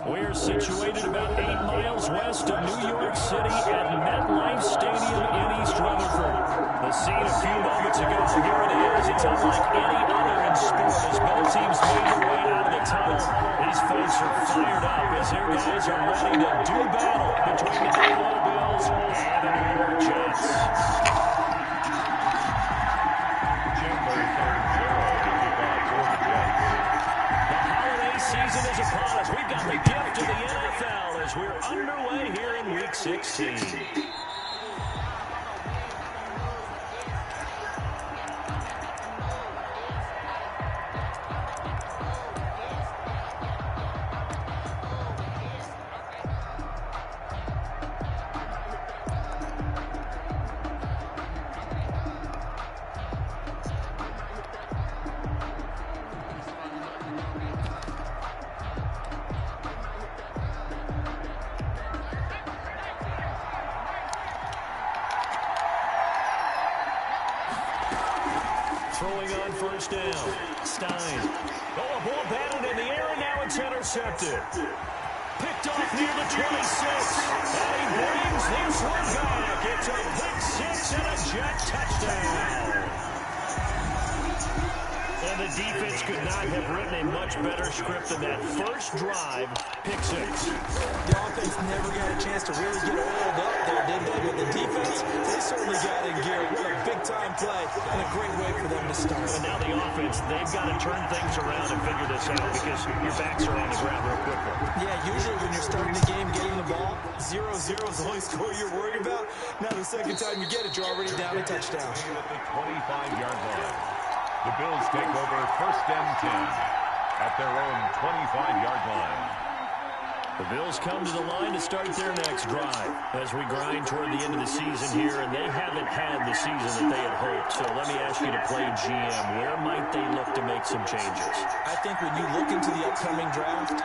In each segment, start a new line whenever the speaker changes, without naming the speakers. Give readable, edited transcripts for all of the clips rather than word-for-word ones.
We're situated about 8 miles west of New York City at MetLife Stadium in East Rutherford. The scene a few moments ago, here it is. It's unlike any other in sport as both teams made their way out of the tunnel. These folks are fired up as their guys are ready to do battle between the Buffalo Bills and the New York Jets. Season is upon us. We've got the gift of the NFL as we're underway here in Week 16. Throwing on first down. Stein. Oh, a ball batted in the air, and now it's intercepted. Picked off near the 26. And he brings this one back. It's a pick six and a Jet touchdown. And the defense could not have written a much better script than that first drive, pick six.
The offense never got a chance to really get oiled up there, did they? But the defense, they certainly got in gear. What a big-time play and a great way for them to start.
And now the offense, they've got to turn things around and figure this out because your backs are on the ground real quickly.
Yeah, usually when you're starting the game, getting the ball, 0-0 is the only score you're worried about. Now the second time you get it, you're already down a touchdown.
At the 25-yard line. The Bills take over first and 10 at their own 25-yard line.
The Bills come to the line to start their next drive as we grind toward the end of the season here, and they haven't had the season that they had hoped. So let me ask you to play GM. Where might they look to make some changes?
I think when you look into the upcoming draft,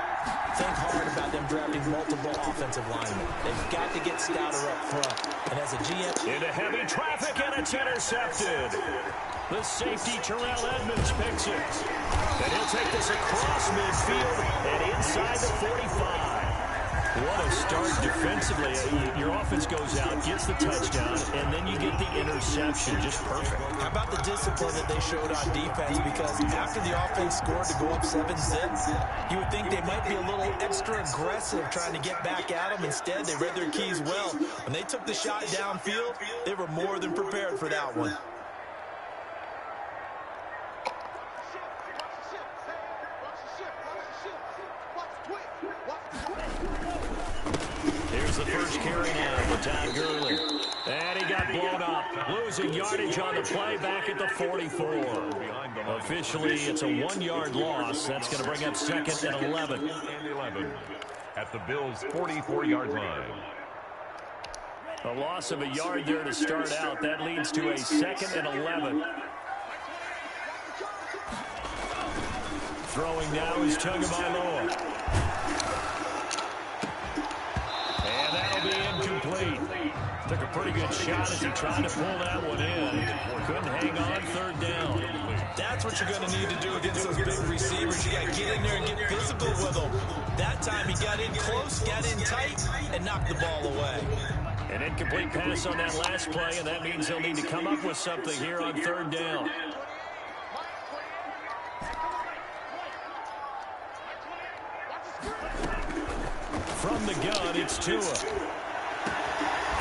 think hard about them drafting multiple offensive linemen. They've got to get stouter up front. And as a GM...
Into heavy traffic, and it's intercepted. The safety, Terrell Edmunds, picks it. And he'll take this across midfield and inside the 45. What a start defensively. Your offense goes out, gets the touchdown, and then you get the interception. Just perfect.
How about the discipline that they showed on defense? Because after the offense scored to go up 7-0, you would think they might be a little extra aggressive trying to get back at them. Instead, they read their keys well. When they took the shot downfield, they were more than prepared for that one.
Here's the first carry now for Todd Gurley. And he got blown up. Losing yardage on the play back at the 44. Officially, it's a 1-yard loss. That's going to bring up second and 11.
At the Bills' 44-yard line.
A loss of a yard there to start out. That leads to a second and 11. Throwing now is Tagovailoa. And that'll be incomplete. Took a pretty good shot as he tried to pull that one in. Couldn't hang on, third down.
That's what you're going to need to do against those big receivers. You got to get in there and get physical with them. That time he got in close, got in tight, and knocked the ball away.
An incomplete pass on that last play, and that means he'll need to come up with something here on third down. From the gun, it's Tua.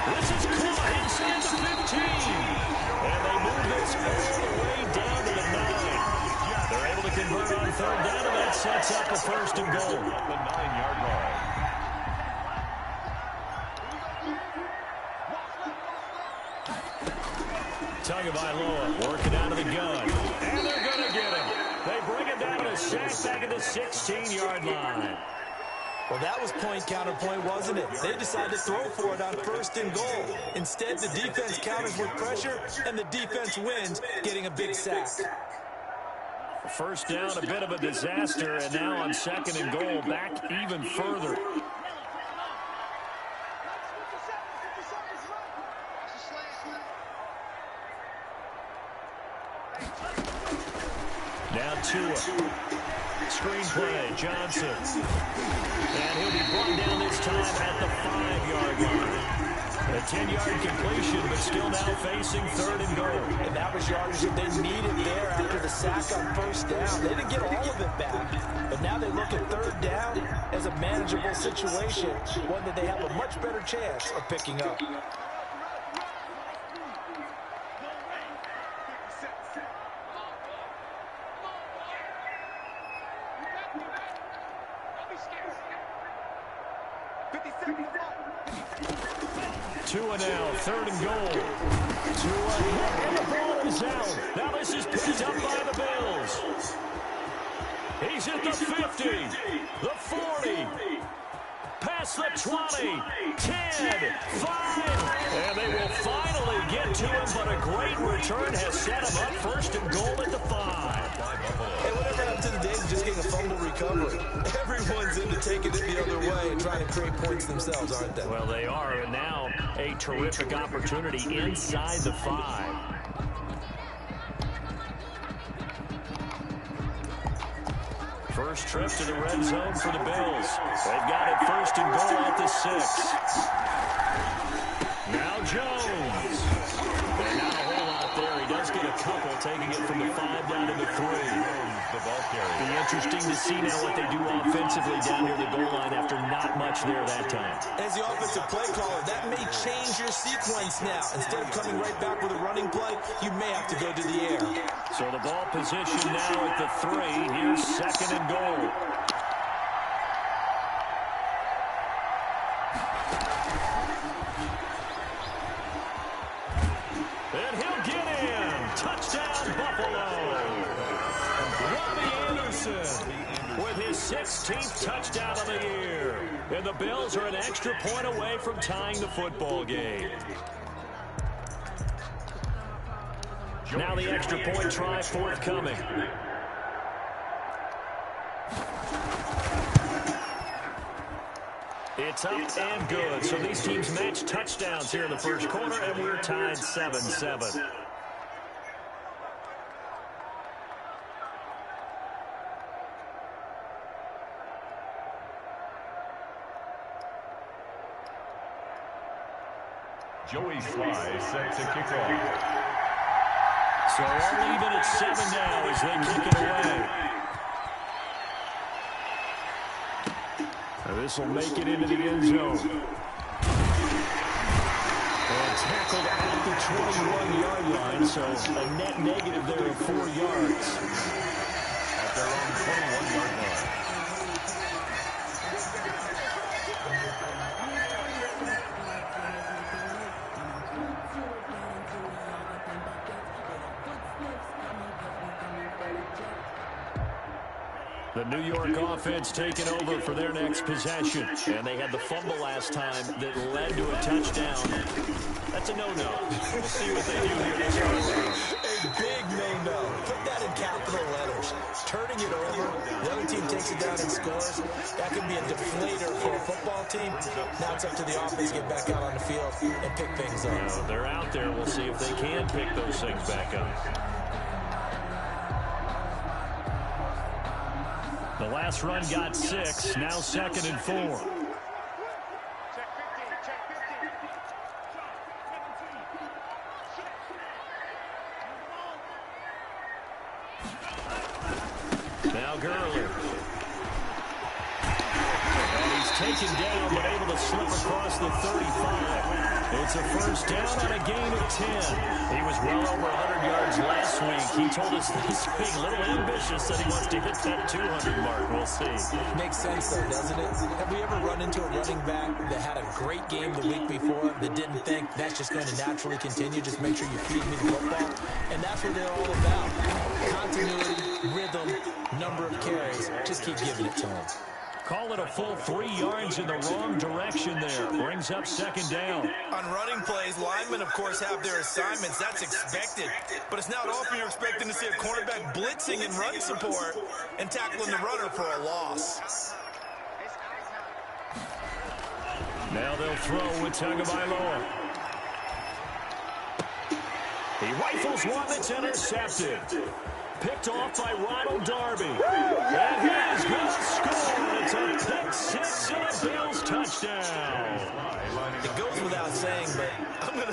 This is caught inside the 15. And they move this all the way down to the 9. They're able to convert on third down, and that sets up a first and goal.
The 9-yard line.
Tagovailoa working out of the gun. And they're going to get him. They bring him down to a sack back at the 16-yard line.
Well, that was point counterpoint, wasn't it? They decided to throw for it on first and goal. Instead, the defense counters with pressure, and the defense wins, getting a big sack.
First down, a bit of a disaster, and now on second and goal, back even further. Now Tua. screenplay. Johnson. And he'll be brought down this time at the 5-yard line. A 10-yard completion, but still now facing 3rd and goal.
And that was yardage that they needed there after the sack on 1st down. They didn't get all of it back, but now they look at 3rd down as a manageable situation, one that they have a much better chance of picking up.
Tua now, 3rd and goal. Tua, and the ball is out. Now this is picked up by the Bills. He's at the 50, the 40, past the 20, 10, 5. And they will finally get to him, but a great return has set him up 1st and goal at the 5.
Hey, whatever happened to the days of just getting a fumble recovery? Everyone's into taking it the other way and trying to create points themselves, aren't they?
Well, they are, and now a terrific opportunity inside the 5. First trip to the red zone for the Bills. They've got it 1st and goal at the 6. Now Jones. And not a whole lot there. He does get a couple, taking it from the 5 down to the 3.
The ball carrier.
Be interesting to see now what they do offensively down near the goal line after not much there that time.
As the offensive play caller, that may change your sequence now. Instead of coming right back with a running play, you may have to go to the air.
So the ball position now at the 3. Here's 2nd and goal. And he'll get in. Touchdown, Buffalo. Robbie Anderson with his 16th touchdown of the year. And the Bills are an extra point away from tying the football game. Now the extra point try forthcoming. It's up and good. So these teams match touchdowns here in the 1st quarter, and we're tied 7-7.
Joey Sly set to kick off.
So all even at 7 now as they kick it away. Now this will make it into the end zone. And tackled at the 21-yard line, so a net negative there of 4 yards.
At their own 21-yard line.
The New York offense taking over for their next possession. And they had the fumble last time that led to a touchdown. That's a no-no. We'll see what they do here this time.
A big no-no. Put that in capital letters. Turning it over, the other team takes it down and scores. That could be a deflator for a football team. Now it's up to the offense to get back out on the field and pick things up.
Well, they're out there. We'll see if they can pick those things back up. The last run got 6, now 2nd and 4. Now Gurley. And he's taken down, but able to slip across the 35. It's a 1st down on a gain of 10. He was well over 100 yards last week. He told us this week, a little ambitious, that he wants to hit that 200 mark. We'll see.
Makes sense, though, doesn't it? Have we ever run into a running back that had a great game the week before that didn't think that's just going to naturally continue? Just make sure you feed me the football. And that's what they're all about. Continuity, rhythm, number of carries. Just keep giving it to them.
Call it a full 3 yards in the wrong direction there. Brings up 2nd down.
On running plays, linemen, of course, have their assignments. That's expected. But it's not often you're expecting to see a cornerback blitzing in run support and tackling the runner for a loss.
Now they'll throw with Tagovailoa. He rifles one that's intercepted. Picked off by Ronald Darby. And he is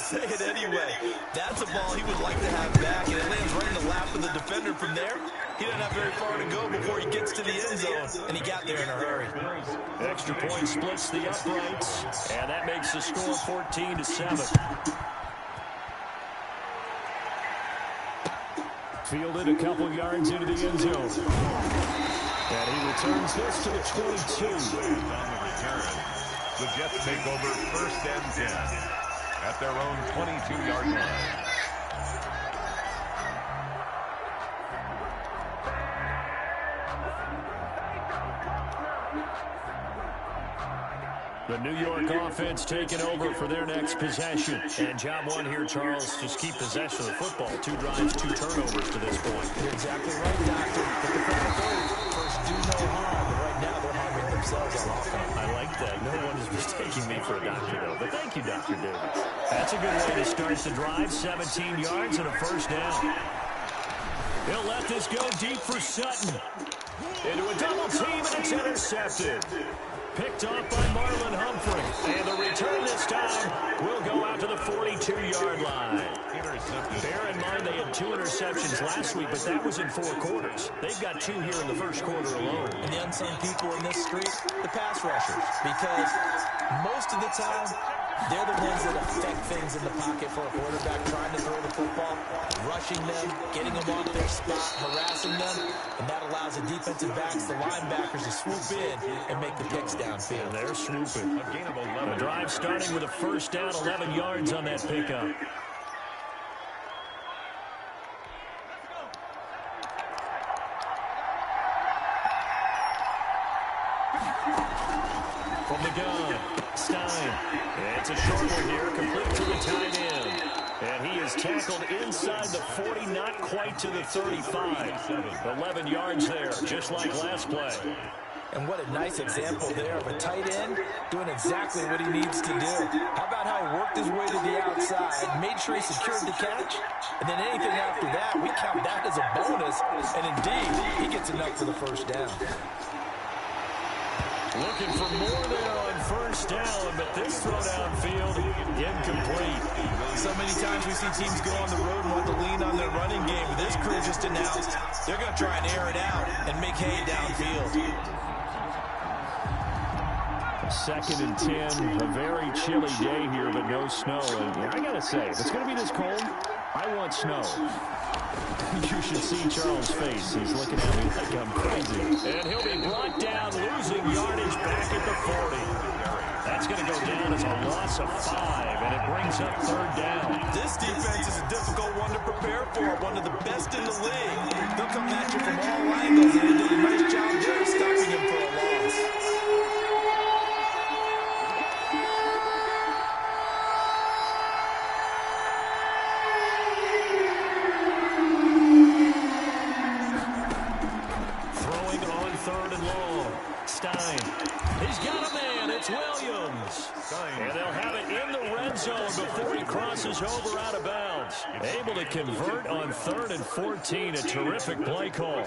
say it anyway. That's a ball he would like to have back, and it lands right in the lap of the defender. From there, he doesn't have very far to go before he gets to the end zone, and he got there in a hurry.
Extra point splits the uprights, and that makes the score 14-7. Fielded a couple yards into the end zone. And he returns this to the 22.
On the return, the Jets take over 1st and 10 at their own 22-yard line.
The New York offense taking over for their next possession. And job one here, Charles, just keep possession of the football. 2 drives, 2 turnovers to this point.
You're exactly right, Doctor. But the first do no harm. But right now, they're harming themselves on offense.
I like that. No one is mistaking me for a doctor, though. But thank you, Dr. Davis. That's a good way to start the drive. 17 yards and a first down. He'll let this go deep for Sutton. Into a double team, and it's intercepted. Picked off by Marlon Humphrey. And the return this time will go out to the 42-yard line. Bear in mind they had 2 interceptions last week, but that was in 4 quarters. They've got 2 here in the first quarter alone.
And the unsung people in this street, the pass rushers. Because most of the time, they're the ones that affect things in the pocket for a quarterback, trying to throw the football, rushing them, getting them off their spot, harassing them, and that allows the defensive backs, the linebackers, to swoop in and make the picks downfield.
And they're swooping. The drive starting with a first down, 11 yards on that pickup. From the gun, Stein. It's a short one here, complete to the tight end. And he is tackled inside the 40, not quite to the 35. 11 yards there, just like last play.
And what a nice example there of a tight end doing exactly what he needs to do. How about how he worked his way to the outside, made sure he secured the catch, and then anything after that, we count that as a bonus. And indeed, he gets enough for the first down.
Looking for more there on first down, but this throw downfield, incomplete.
So many times we see teams go on the road and want to lean on their running game. This crew just announced they're going to try and air it out and make hay downfield.
2nd and 10, a very chilly day here, but no snow. And I got to say, if it's going to be this cold, I want snow. You should see Charles' face. He's looking at me like I'm crazy. And he'll be brought down, losing yardage back at the 40. That's going to go down as a loss of 5, and it brings up 3rd down.
This defense is a difficult one to prepare for, one of the best in the league. They'll come at you from all angles, and they did a nice job there stopping him for a loss.
And they'll have it in the red zone before he crosses over out of bounds. Able to convert on 3rd and 14. A terrific play call.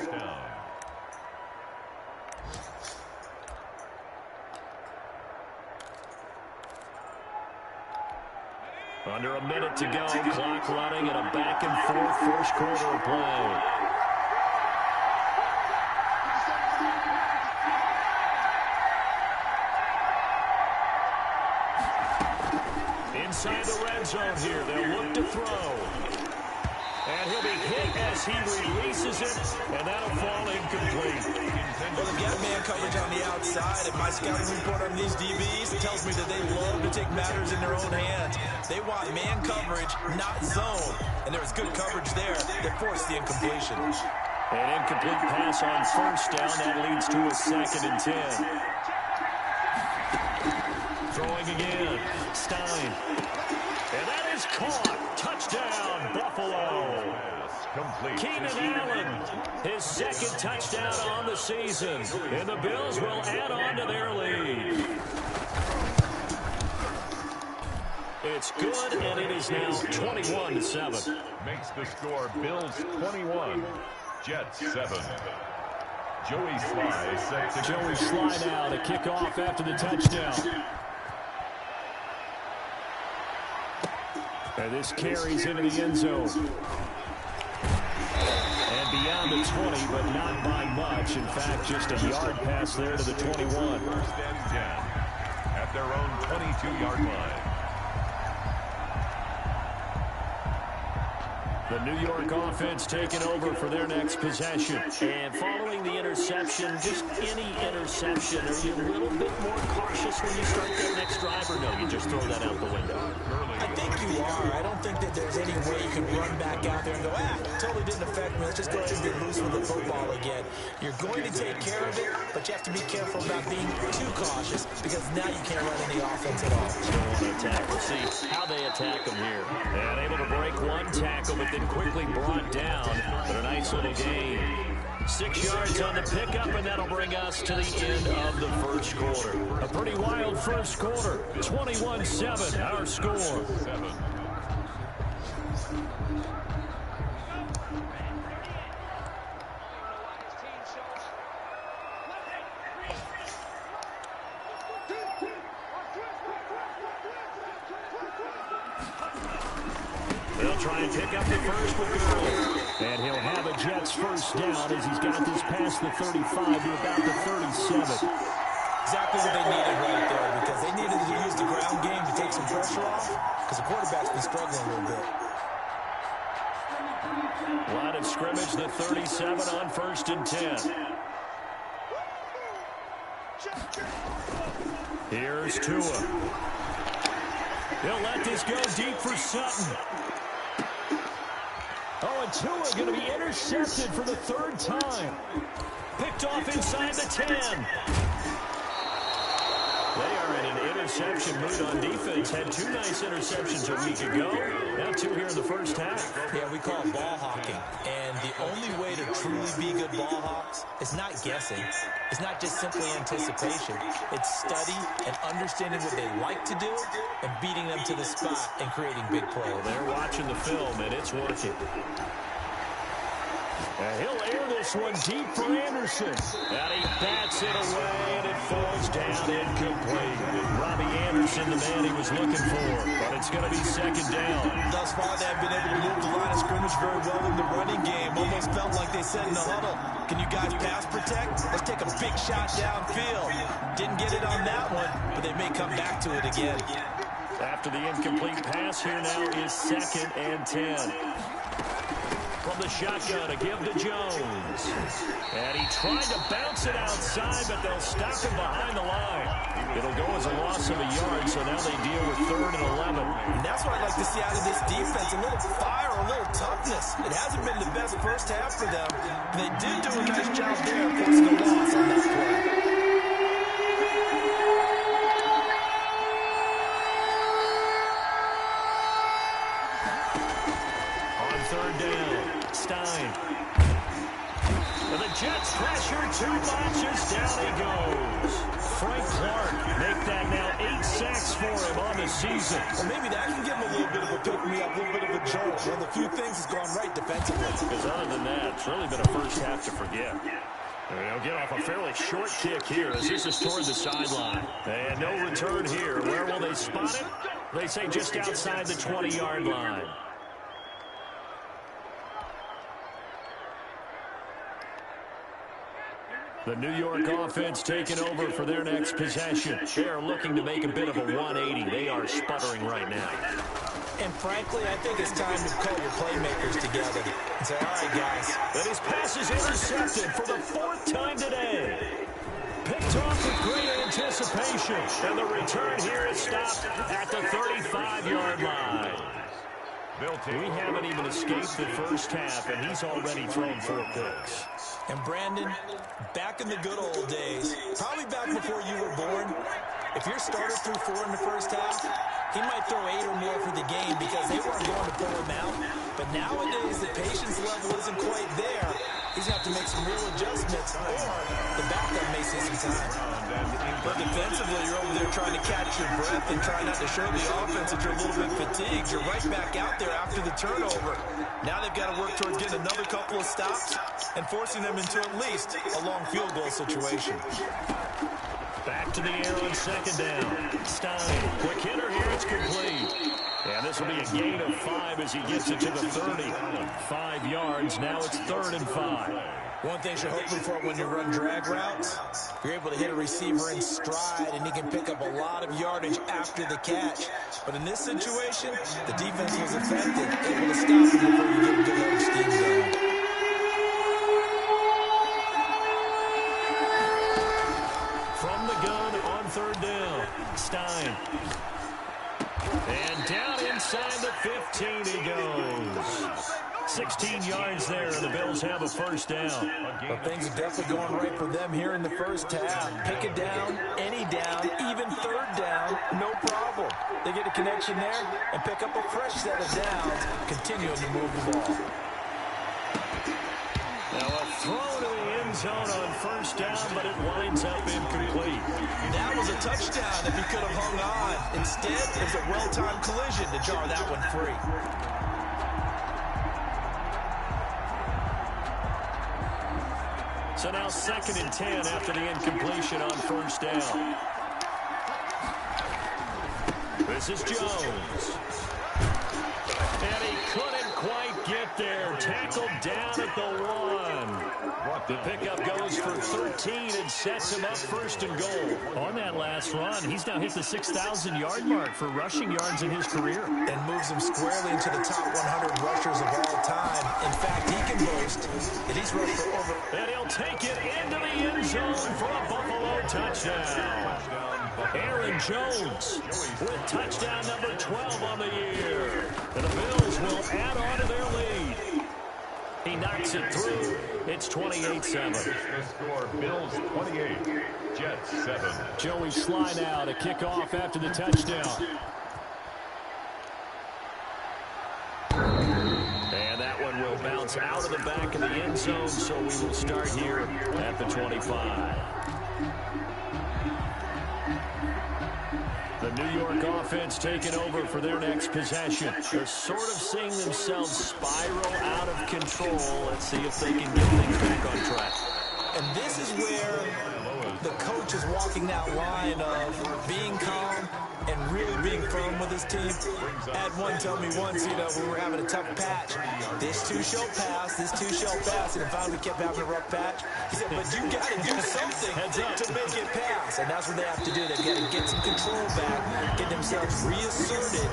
Under a minute to go. Clock running and a back and forth first quarter of play. Inside the red zone here, they'll look to throw. And he'll be hit as he releases it, and that'll fall incomplete.
Well, they've got man coverage on the outside, and my scouting report on these DBs tells me that they love to take matters in their own hands. They want man coverage, not zone. And there was good coverage there that forced the incompletion.
An incomplete pass on first down. That leads to a 2nd and 10. Throwing again. Stein. And that is caught. Touchdown, Buffalo. Keenan Allen, his 2nd touchdown on the season. And the Bills will add on to their lead. It's good, and it is now 21-7.
Makes the score Bills 21, Jets 7. Joey Sly set to
Joey Sly now to kick off after the touchdown. And this carries into the end zone. And beyond the 20, but not by much. In fact, just a yard pass there to the 21.
First and 10 at their own 22-yard line.
The New York offense taking over for their next possession. And following the interception, just any interception, are you a little bit more cautious when you start that next drive, or no, you just throw that out the window?
I think you are. I don't think that there's any way you can run back out there and go, totally didn't affect me. Let's just go ahead and get loose with the football again. You're going to take care of it, but you have to be careful about being too cautious because now you can't run any offense at all.
Still want to attack. We'll see how they attack them here. And able to break one tackle, but then quickly brought down. But a nice little gain. 6 yards on the pickup, and that'll bring us to the end of the first quarter. A pretty wild first quarter. 21-7, our score. They'll try and pick up the first with Gurley. And he'll have a Jets first down as he's got this past the 35 to about the 37.
Exactly what they needed right there, because they needed to use the ground game to take some pressure off, because the quarterback's been struggling a little bit.
Line of scrimmage, the 37 on first and 10. Here's Tua. He'll let this go deep for Sutton. Oh, and Tua going to be intercepted for the third time. Picked off inside the 10. They are in an interception mood on defense. Had 2 nice interceptions a week ago. Now 2 here in the first half.
Yeah, we call it ball hawking. And the only way to truly be good ball hawks is not guessing. It's not just simply anticipation. It's study and understanding what they like to do and beating them to the spot and creating big plays.
Well, they're watching the film, and it's working. And he'll air this one deep for Anderson. And he bats it away, and it falls down incomplete. Robbie Anderson, the man he was looking for. But it's going to be second down.
Thus far, they've been able to move the line of scrimmage very well in the running game. Almost felt like they said in the huddle, can you guys pass protect? Let's take a big shot downfield. Didn't get it on that one, but they may come back to it again.
After the incomplete pass, here now is second and 10. From the shotgun to give to Jones. And he tried to bounce it outside, but they'll stop him behind the line. It'll go as a loss of a yard, so now they deal with 3rd and 11.
And that's what I'd like to see out of this defense, a little fire, a little toughness. It hasn't been the best first half for them. They did do a nice job there, forcing a loss on that play.
Stein. And the Jets pressure too much as down he goes. Frank Clark make that now 8 sacks for him on the season.
Well, maybe that can give him a little bit of a pick-me-up, a little bit of a jolt. One of the few things has gone right defensively.
Because other than that, it's really been a first half to forget. And they'll get off a fairly short kick here as this is toward the sideline. And no return here. Where will they spot it? They say just outside the 20-yard line. The New York offense taking over for their next possession. They are looking to make a bit of a 180. They are sputtering right now.
And frankly, I think it's time to call your playmakers together and say, all right, guys.
But his pass is intercepted for the 4th time today. Picked off with great anticipation. And the return here is stopped at the 35-yard line. We haven't even escaped the first half, and he's already thrown 4 picks.
And Brandon, back in the good old days, probably back before you were born, if your starter threw 4 in the first half, he might throw 8 or more for the game because they weren't going to pull him out. But nowadays, the patience level isn't quite there. He's going to have to make some real adjustments, or the backup may see some time. But defensively, you're over there trying to catch your breath and try not to show the offense that you're a little bit fatigued. You're right back out there after the turnover. Now they've got to work towards getting another couple of stops and forcing them into at least a long field goal situation.
Back to the air on second down. Stein, quick hitter here, it's complete. And this will be a gain of 5 as he gets it to the 30. 5 yards. Now it's 3rd and 5.
One thing you're hoping for when you run drag routes, you're able to hit a receiver in stride, and he can pick up a lot of yardage after the catch. But in this situation, the defense was effective, able to stop him before you get a good little scheme going.
From the gun on 3rd down, Stein. And down inside the 15 he goes. 16 yards there, and the Bills have a 1st down.
But things are definitely going right for them here in the first half. Pick it down, any down, even 3rd down, no problem. They get a connection there and pick up a fresh set of downs, continuing to move the ball.
Now a throw to the end zone on 1st down, but it winds up incomplete.
That was a touchdown if he could have hung on. Instead, it was a well-timed collision to jar that one free.
So now 2nd and 10 after the incompletion on 1st down. This is Jones. And he couldn't quite get there. Tackled down at the 1. The pickup goes for 13 and sets him up 1st and goal. On that last run, he's now hit the 6,000-yard mark for rushing yards in his career.
And moves him squarely into the top 100 rushers of all time. In fact, he can boast that he's rushed for over...
And he'll take it into the end zone for a Buffalo touchdown. Aaron Jones with touchdown number 12 on the year. And the Bills will add on to their lead. He knocks it through. It's 28-7.
The score, Bills 28, Jets 7.
Joey Slye now to kick off after the touchdown. And that one will bounce out of the back of the end zone, so we will start here at the 25. The New York offense taking over for their next possession. They're sort of seeing themselves spiral out of control. Let's see if they can get things back on track.
And this is where the coach is walking that line of being calm and really being firm with his team. Had one tell me once, we were having a tough patch. This too shall pass, this too shall pass. And finally we kept having a rough patch. He said, but you got to do something to make it pass. And that's what they have to do. They've got to get some control back, get themselves reasserted,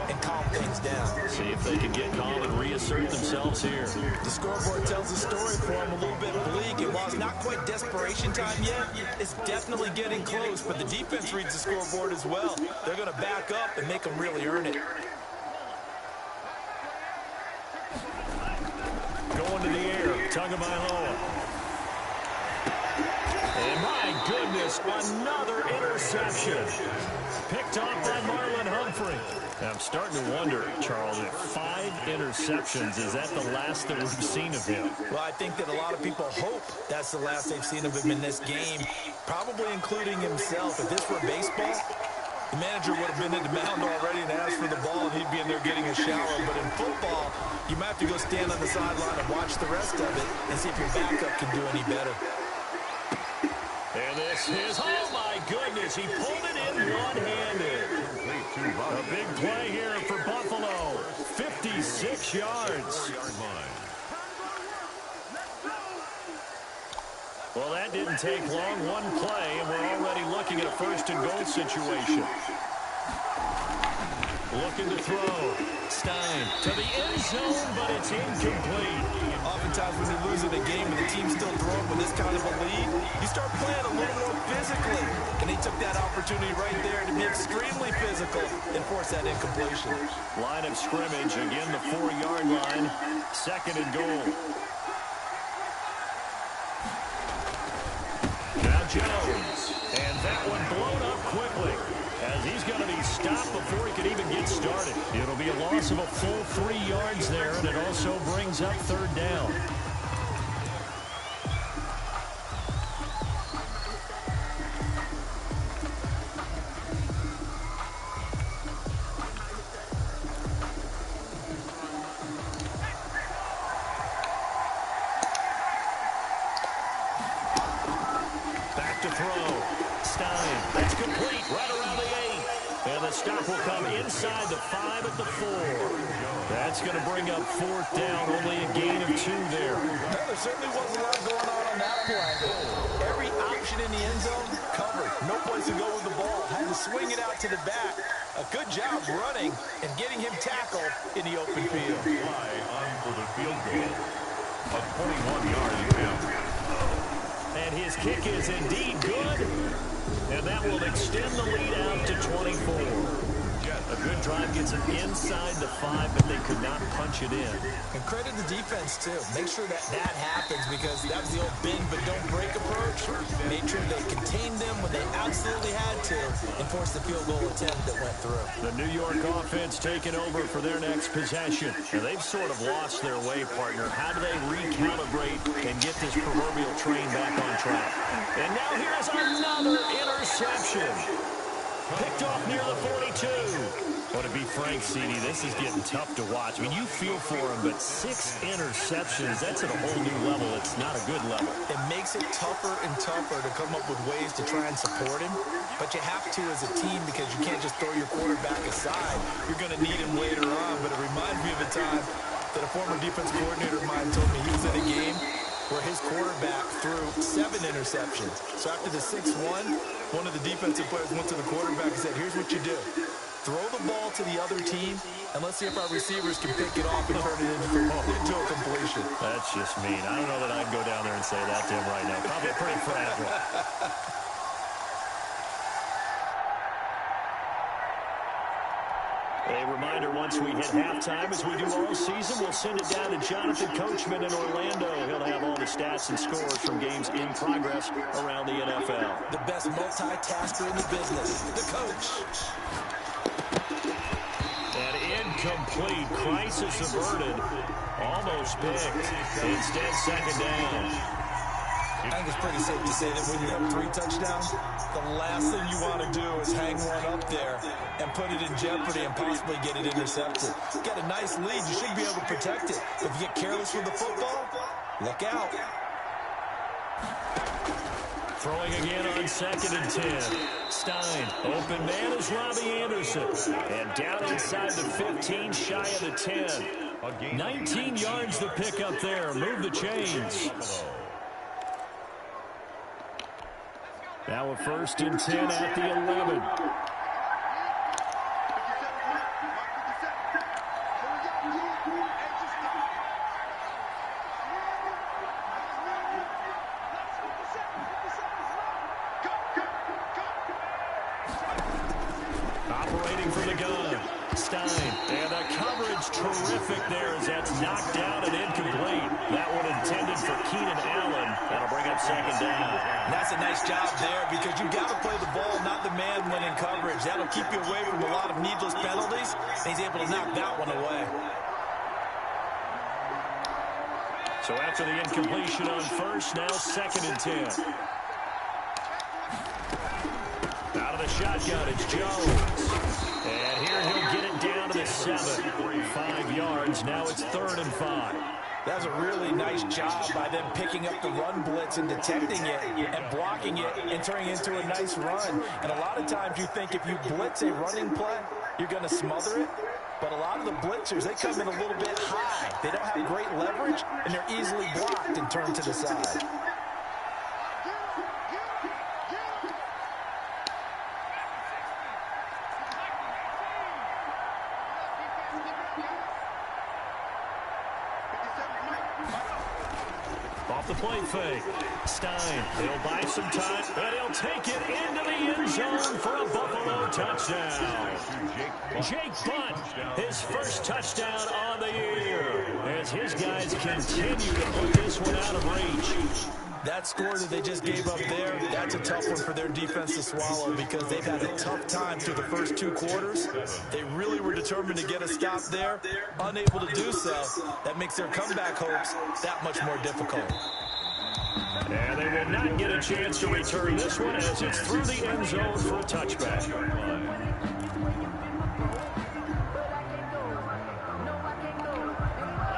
and calm things down.
See if they can get calm and reassert themselves here.
The scoreboard tells the story for them a little bit bleak. And while it's not quite desperation time yet, it's definitely getting close. But the defense reads the scoreboard as well. They're going to back up and make them really earn it.
Going to the air, Tagovailoa. And my goodness, another interception. Picked off by Marlon Humphrey. Now I'm starting to wonder, Charles, if 5 interceptions, is that the last that we've seen of him?
Well, I think that a lot of people hope that's the last they've seen of him in this game, probably including himself. If this were baseball, the manager would have been in the mound already and asked for the ball, and he'd be in there getting a shower. But in football, you might have to go stand on the sideline and watch the rest of it and see if your backup can do any better.
And this is, oh my goodness, he pulled it in one-handed. A big play here for Buffalo, 56 yards. Well, that didn't take long, one play, and we're already looking at a 1st and goal situation. Looking to throw. Stein to the end zone, but it's incomplete.
Oftentimes when you lose in a game and the team's still throwing with this kind of a lead, you start playing a little more physically. And they took that opportunity right there to be extremely physical and force that incompletion.
Line of scrimmage, again the 4-yard line. 2nd and goal. Now Jones. And that one blown up quickly, as he's going to be stopped before he can even get started. It'll be a loss of a full 3 yards there, and it also brings up 3rd down. Back to throw. Stein. That's complete right around the 8. And the stop will come inside the 5 at the 4. That's going to bring up 4th down, only a gain of 2 there.
There certainly wasn't a lot going on that play. Every option in the end zone covered. No place to go with the ball. Had to swing it out to the back. A good job running and getting him tackled in the open field.
Fly on for the field goal. A 21-yard attempt.
And his kick is indeed good. And that will extend the lead out to 24. A good drive gets him inside the 5, but they could not punch it in.
And credit the defense, too. Make sure that happens because that was the old bend but don't break approach. Made sure they contained them when they absolutely had to and forced the field goal attempt that went through.
The New York offense taking over for their next possession. And they've sort of lost their way, partner. How do they recalibrate and get this proverbial train back on track? And now here's another interception. Picked off near the 42. Well, to be frank, CD, this is getting tough to watch. I mean, you feel for him, but 6 interceptions, that's at a whole new level. It's not a good level.
It makes it tougher and tougher to come up with ways to try and support him. But you have to as a team because you can't just throw your quarterback aside. You're going to need him later on. But it reminds me of a time that a former defense coordinator of mine told me he was in a game where his quarterback threw 7 interceptions. So after the 6-1, one of the defensive players went to the quarterback and said, here's what you do. Throw the ball to the other team, and let's see if our receivers can pick it off and turn it into a completion.
That's just mean. I don't know that I'd go down there and say that to him right now. Probably pretty fragile. A reminder, once we hit halftime, as we do all season, we'll send it down to Jonathan Coachman in Orlando. He'll have all the stats and scores from games in progress around the NFL.
The best multitasker in the business, the coach.
And incomplete. Crisis averted. Almost picked. Instead, 2nd down.
I think it's pretty safe to say that when you have 3 touchdowns, the last thing you want to do is hang one up there and put it in jeopardy and possibly get it intercepted. You got a nice lead. You should be able to protect it. If you get careless with the football, look out.
Throwing again on 2nd and 10. Stein. Open man is Robbie Anderson. And down inside the 15, shy of the 10. 19 yards to pick up there. Move the chains. Now a 1st and 10 at the 11. Operating from the gun. Stein. And the coverage terrific there as that's knocked down and incomplete. That one intended for Keenan Allen. That'll bring up 2nd down.
And that's a nice job there because you've got to play the ball, not the man when in coverage. That'll keep you away from a lot of needless penalties. And he's able to knock that one away.
So after the incompletion on 1st, now 2nd and 10. Out of the shotgun, it's Jones. And here he'll get it down to the 7. 5 yards, now it's 3rd and 5.
That's a really nice job by them picking up the run blitz and detecting it and blocking it and turning it into a nice run. And a lot of times you think if you blitz a running play, you're going to smother it. But a lot of the blitzers, they come in a little bit high. They don't have great leverage, and they're easily blocked and turned to the side.
Off the play fake. Stein, he'll buy some time, and he'll take it into the end zone for a Buffalo touchdown. Jake Butt, his first touchdown on the year, as his guys continue to put this one out of reach.
That score that they just gave up there, that's a tough one for their defense to swallow because they've had a tough time through the first 2 quarters. They really were determined to get a stop there, unable to do so. That makes their comeback hopes that much more difficult.
And they will not get a chance to return this one as it's through the end zone for a touchback.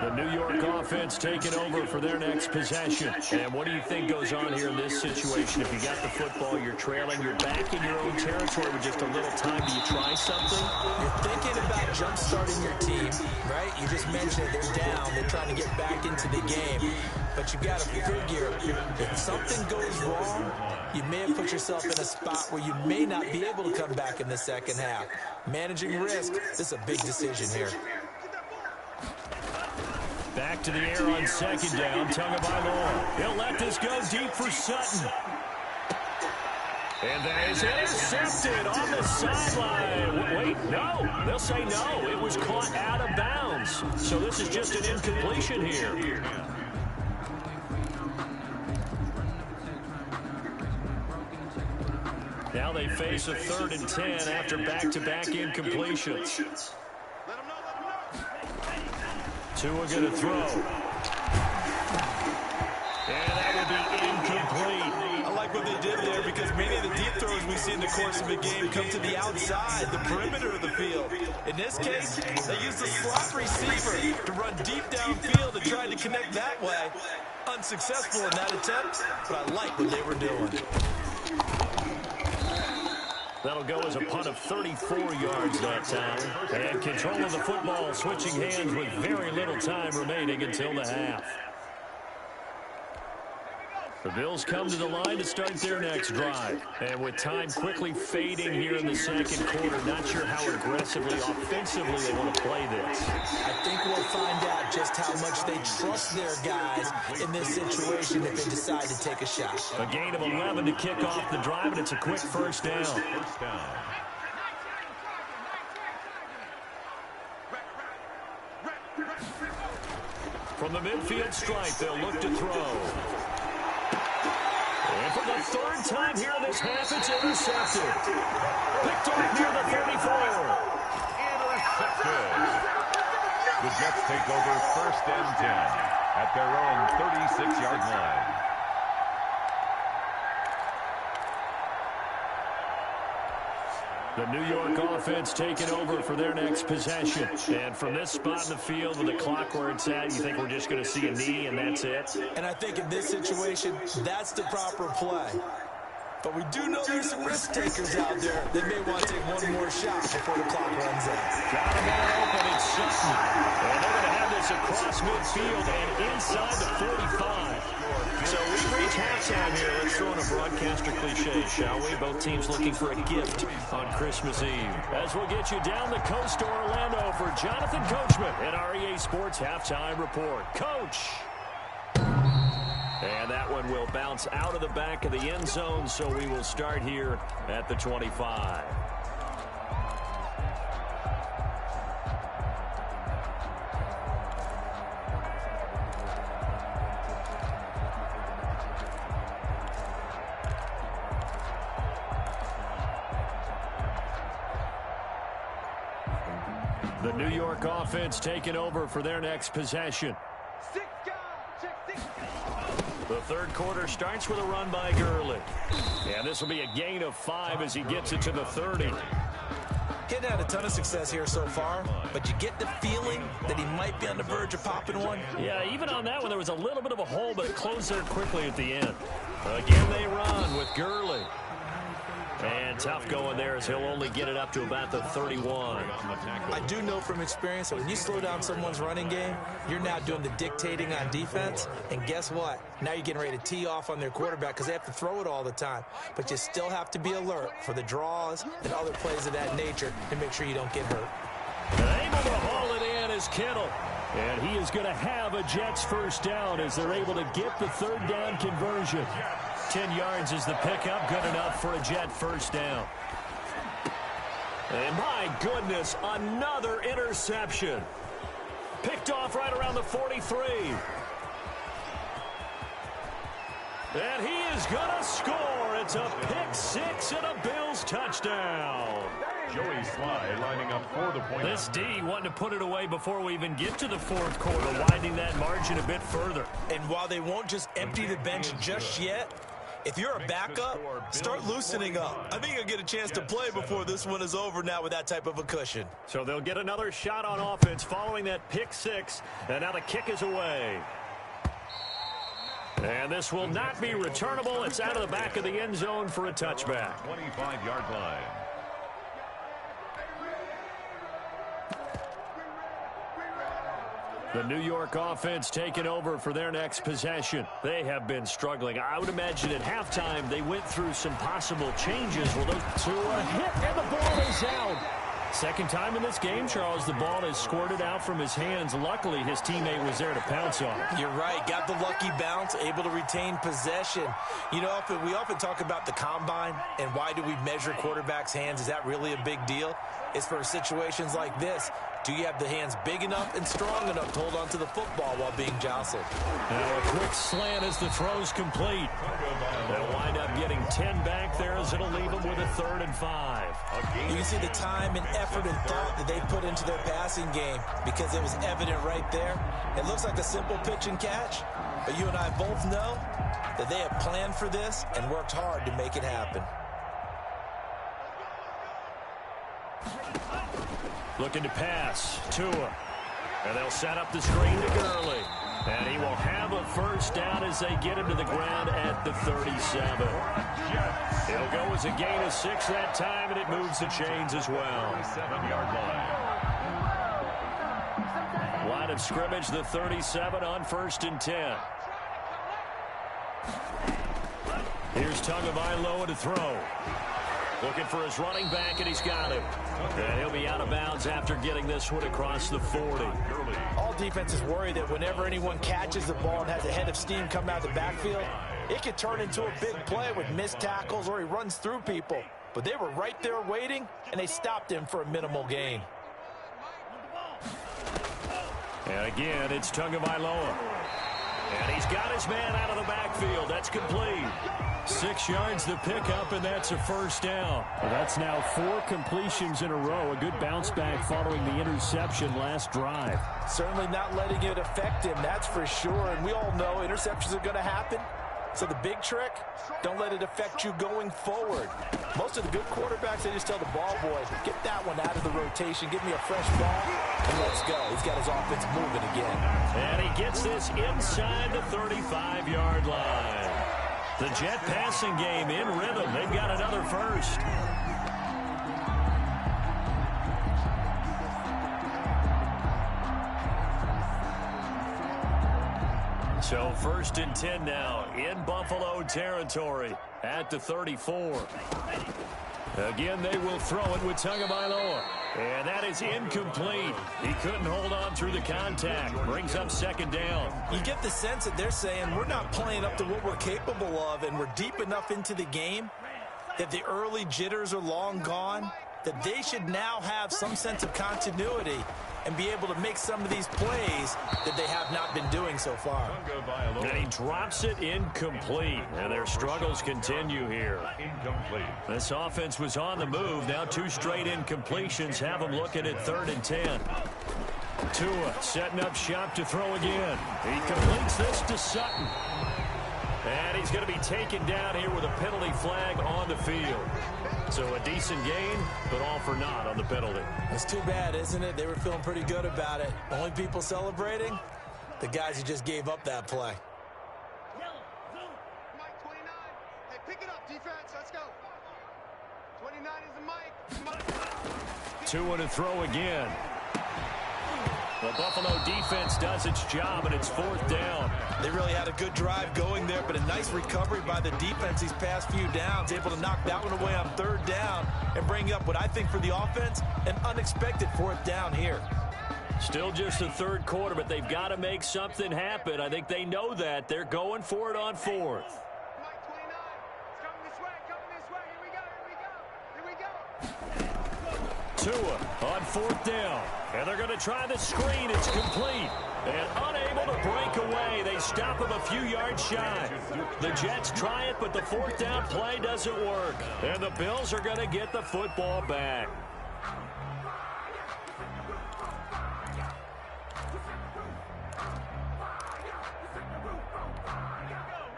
The New York offense taking over for their next possession. And what do you think goes on here in this situation? If you got the football, you're trailing, you're back in your own territory with just a little time. Do you try something?
You're thinking about jump-starting your team, right? You just mentioned it. They're down. They're trying to get back into the game. But you've got to figure if something goes wrong, you may have put yourself in a spot where you may not be able to come back in the second half. Managing risk, this is a big decision here.
Back to the air on second down. Tagovailoa. He'll let this go deep for Sutton. And that is intercepted on the sideline. Wait, no. They'll say no. It was caught out of bounds. So this is just an incompletion here. Now they face a 3rd and 10 after back-to-back incompletions. Tua going to throw. And that will be incomplete.
I like what they did there because many of the deep throws we see in the course of a game come to the outside, the perimeter of the field. In this case, they used the slot receiver to run deep downfield and tried to connect that way. Unsuccessful in that attempt, but I like what they were doing.
That'll go as a punt of 34 yards that time. And control of the football switching hands with very little time remaining until the half. The Bills come to the line to start their next drive. And with time quickly fading here in the second quarter, not sure how aggressively, offensively they want to play this.
I think we'll find out just how much they trust their guys in this situation if they decide to take a shot.
A gain of 11 to kick off the drive, and it's a quick first down. From the midfield stripe, they'll look to throw. And for the 3rd time here in this half, it's intercepted. Picked off near the 34.
Intercepted. The Jets take over 1st and 10 at their own 36-yard line.
The New York offense taking over for their next possession. And from this spot in the field with the clock where it's at, you think we're just going to see a knee and that's it?
And I think in this situation, that's the proper play. But we do know there's some risk takers out there that may want to take one more shot before the clock runs out.
Got a man open, it's Sutton. And they're going to have this across midfield and inside the 45. So we reach halftime here. Let's throw in a broadcaster cliche, shall we? Both teams looking for a gift on Christmas Eve. As we'll get you down the coast to Orlando for Jonathan Coachman and our EA Sports Halftime Report. Coach! And that one will bounce out of the back of the end zone, so we will start here at the 25. The New York offense taking over for their next possession. The 3rd quarter starts with a run by Gurley. And this will be a gain of 5 as he gets it to the 30.
He's had a ton of success here so far, but you get the feeling that he might be on the verge of popping one.
Yeah, even on that one, there was a little bit of a hole, but it closed there quickly at the end. Again, they run with Gurley. And tough going there as he'll only get it up to about the 31.
I do know from experience that when you slow down someone's running game, you're now doing the dictating on defense. And guess what? Now you're getting ready to tee off on their quarterback because they have to throw it all the time. But you still have to be alert for the draws and other plays of that nature to make sure you don't get hurt.
And able to haul it in is Kittle. And he is going to have a Jets first down as they're able to get the 3rd down conversion. 10 yards is the pickup, good enough for a Jet first down. And my goodness, another interception. Picked off right around the 43. And he is going to score. It's a pick 6 and a Bills touchdown.
Joey Sly lining up for the point.
This D wanting to put it away before we even get to the 4th quarter, widening that margin a bit further.
And while they won't just empty the bench just yet, If you're a backup, start loosening up. I think you'll get a chance to play before this one is over now with that type of a cushion.
So they'll get another shot on offense following that pick six. And now the kick is away. And this will not be returnable. It's out of the back of the end zone for a touchback.
25-yard line.
The New York offense taking over for their next possession. They have been struggling. I would imagine at halftime they went through some possible changes. Well, those two are hit, and the ball is out. Second time in this game, Charles, the ball is squirted out from his hands. Luckily, his teammate was there to pounce on it.
You're right. Got the lucky bounce, able to retain possession. You know, we often talk about the combine and why do we measure quarterbacks' hands. Is that really a big deal? It's for situations like this. Do you have the hands big enough and strong enough to hold on to the football while being jostled?
Now a quick slant as the throw's complete. They'll wind up getting 10 back there as it'll leave them with a 3rd and 5.
You can see the time and effort and thought that they put into their passing game because it was evident right there. It looks like a simple pitch and catch, but you and I both know that they have planned for this and worked hard to make it happen.
Looking to pass, Tua. And they'll set up the screen to Gurley. And he will have a first down as they get him to the ground at the 37. It'll go as a gain of 6 that time, and it moves the chains as well.
7-yard line.
Line of scrimmage, the 37 on 1st and 10. Here's Tagovailoa to throw. Looking for his running back, and he's got him. And he'll be out of bounds after getting this one across the 40.
All defenses worry that whenever anyone catches the ball and has a head of steam come out of the backfield, it could turn into a big play with missed tackles or he runs through people. But they were right there waiting, and they stopped him for a minimal gain.
And again, it's Tagovailoa. And he's got his man out of the backfield. That's complete. 6 yards the pickup, and that's a first down. Well, that's now 4 completions in a row. A good bounce back following the interception last drive.
Certainly not letting it affect him, that's for sure. And we all know interceptions are going to happen. So the big trick, don't let it affect you going forward. Most of the good quarterbacks, they just tell the ball boy, get that one out of the rotation, give me a fresh ball, and let's go. He's got his offense moving again.
And he gets this inside the 35-yard line. The Jet passing game in rhythm. They've got another first. So 1st and 10 now in Buffalo territory at the 34. Again, they will throw it with Tagovailoa. And that is incomplete. He couldn't hold on through the contact. Brings up 2nd down.
You get the sense that they're saying we're not playing up to what we're capable of, and we're deep enough into the game that the early jitters are long gone, that they should now have some sense of continuity and be able to make some of these plays that they have not been doing so far.
And he drops it incomplete. And their struggles continue here.
Incomplete.
This offense was on the move. Now 2 straight incompletions have them looking at 3rd and 10. Tua setting up shop to throw again. He completes this to Sutton. And he's going to be taken down here with a penalty flag on the field. So a decent gain, but all for naught on the penalty.
It's too bad, isn't it? They were feeling pretty good about it. Only people celebrating, the guys who just gave up that play.
Mike 29. Hey, pick it up, defense. Let's go. 29 is the mic.
Tua to throw again. The Buffalo defense does its job, and it's 4th down.
They really had a good drive going there, but a nice recovery by the defense these past few downs, able to knock that one away on 3rd down and bring up what I think for the offense, an unexpected 4th down here.
Still just the 3rd quarter, but they've got to make something happen. I think they know that. They're going for it on 4th.
Mike 29. It's coming this way. Coming this way. Here we go. Here we go.
Tua on 4th down. And they're going to try the screen. It's complete. And unable to break away. They stop him a few yards shy. The Jets try it, but the 4th down play doesn't work. And the Bills are going to get the football back.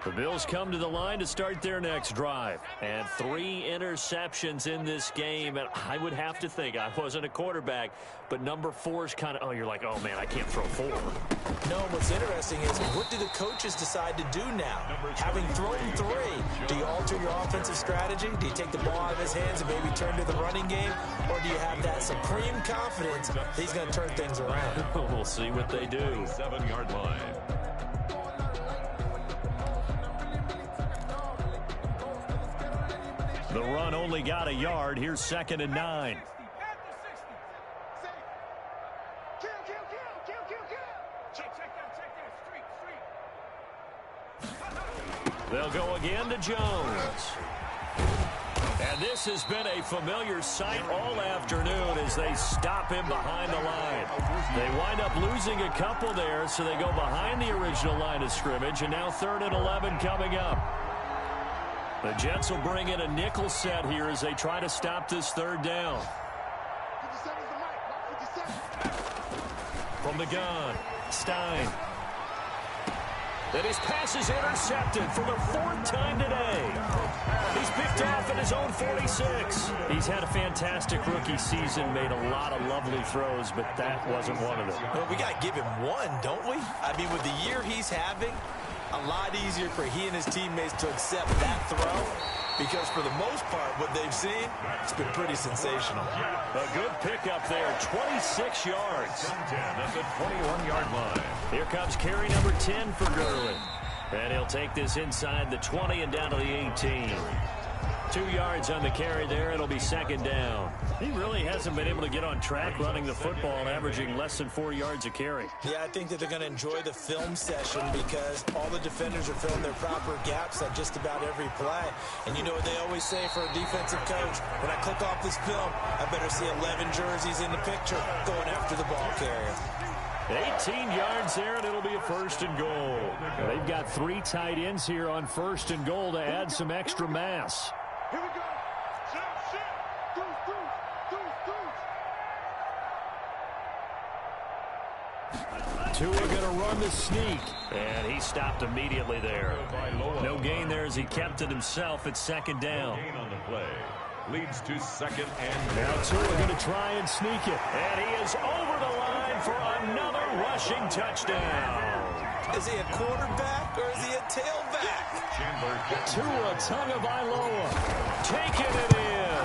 The Bills come to the line to start their next drive. And 3 interceptions in this game. And I would have to think, I wasn't a quarterback, but number 4 is kind of, you're like, oh, man, I can't throw 4.
No, what's interesting is what do the coaches decide to do now? Having thrown 3, do you alter your offensive strategy? Do you take the ball out of his hands and maybe turn to the running game? Or do you have that supreme confidence that he's going to turn things around?
We'll see what they do.
7-yard line.
The run only got a yard. Here's 2nd and 9. They'll go again to Jones. And this has been a familiar sight all afternoon as they stop him behind the line. They wind up losing a couple there, so they go behind the original line of scrimmage, and now 3rd and 11 coming up. The Jets will bring in a nickel set here as they try to stop this 3rd down. From the gun, Stein. And his pass is intercepted for the 4th time today. He's picked off at his own 46. He's had a fantastic rookie season, made a lot of lovely throws, but that wasn't one of them.
Well, we got to give him one, don't we? I mean, with the year he's having, a lot easier for he and his teammates to accept that throw because for the most part, what they've seen, it's been pretty sensational.
A good pickup there, 26 yards.
That's a 21-yard line.
Here comes carry number 10 for Gurley. And he'll take this inside the 20 and down to the 18. 2 yards on the carry there. It'll be 2nd down. He really hasn't been able to get on track running the football, averaging less than 4 yards a carry.
Yeah, I think that they're going to enjoy the film session because all the defenders are filling their proper gaps at just about every play. And you know what they always say for a defensive coach? When I click off this film, I better see 11 jerseys in the picture going after the ball carrier.
18 yards there, and it'll be a 1st and goal. They've got 3 tight ends here on 1st and goal to add some extra mass.
Here we go.
Tua going to run the sneak, and he stopped immediately there. No gain there as he kept it himself at 2nd down.
Gain on the play. Leads to 2nd and
Now Tua going to try and sneak it. And he is over the line for another rushing touchdown.
Is he a quarterback or is he a tailback?
Tua Tagovailoa taking it in.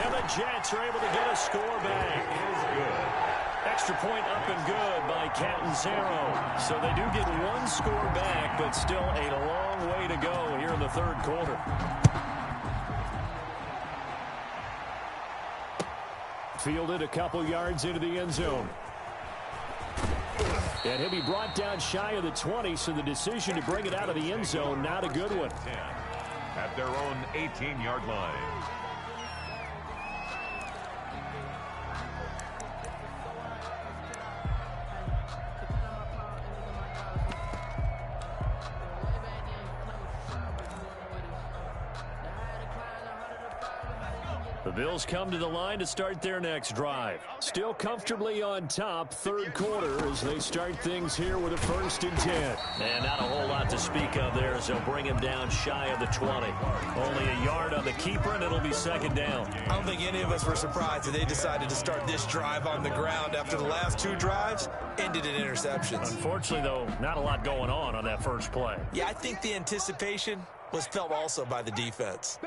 And the Jets are able to get a score back. Extra point up and good by Catanzaro. So they do get 1 score back, but still a long way to go here in the 3rd quarter. Fielded a couple yards into the end zone. And he'll be brought down shy of the 20, so the decision to bring it out of the end zone, not a good one.
At their own 18-yard line.
The Bills come to the line to start their next drive. Still comfortably on top, 3rd quarter as they start things here with a 1st and 10. And not a whole lot to speak of there as they'll bring him down shy of the 20. Only a yard on the keeper, and it'll be 2nd down.
I don't think any of us were surprised that they decided to start this drive on the ground after the last 2 drives ended in interceptions.
Unfortunately, though, not a lot going on that first play.
Yeah, I think the anticipation was felt also by the defense.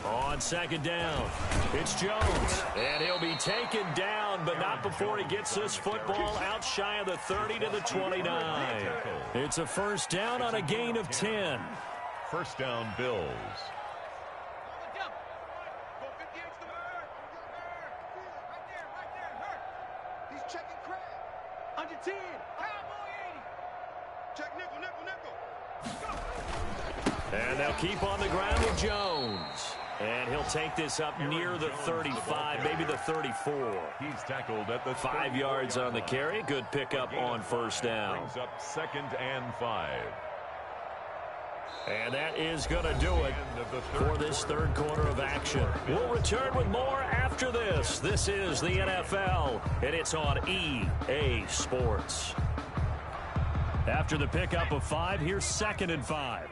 On 2nd down, it's Jones, and he'll be taken down, but not before he gets this football out shy of the 30 to the 29. It's a 1st down on a gain of 10.
1st down, Bills.
He's checking Craig. Under 10. Cowboy 80. Check nickel, nickel, nickel.
And they'll keep on the ground with Jones. And he'll take this up near the 35, maybe the 34.
He's tackled at the
5 yards on the carry. Good pickup on 1st down.
Brings up 2nd and 5.
And that is going to do it for this 3rd quarter of action. We'll return with more after this. This is the NFL, and it's on EA Sports. After the pickup of 5, here's 2nd and 5.